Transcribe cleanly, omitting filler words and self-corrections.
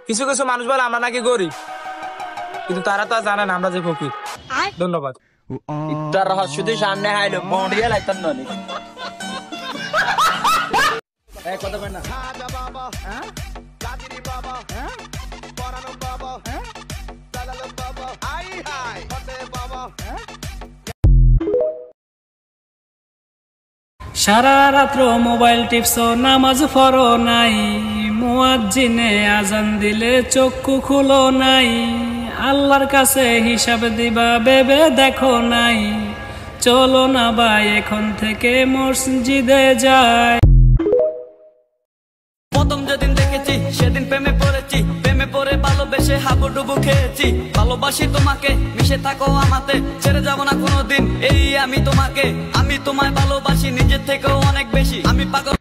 কিছু কিছু মানুষ বলে আমরা নাকি গরিব, কিন্তু তারা তো আর জানে না আমরা যে ফকির। ধন্যবাদ। ইফতার রহস্য শুধু সামনে হাইলো বন্ডিয়া লাইতাম ননি এই কত কই না সারা রাত্র মোবাইল টিপসো নামাজ পড়ো নাই, মুয়াজ্জিনে আজান দিলে চক্ষু খুলো নাই, আল্লাহর কাছে হিসাব দিবা ভেবে দেখো নাই, চলো না ভাই এখন থেকে মসজিদে যাই। প্রথম যেদিন দেখেছি সেদিন প্রেমে পড়েছি, প্রেমে পড়ে ভালোবেসে হাবুডুবু খেয়েছি। ভালোবাসি তোমাকে, মিশে থাকো আমাতে, ছেড়ে যাবো না কোনোদিন এই আমি তোমাকে। আমি তোমায় ভালোবাসি নিজের থেকেও অনেক বেশি, আমি পাগল।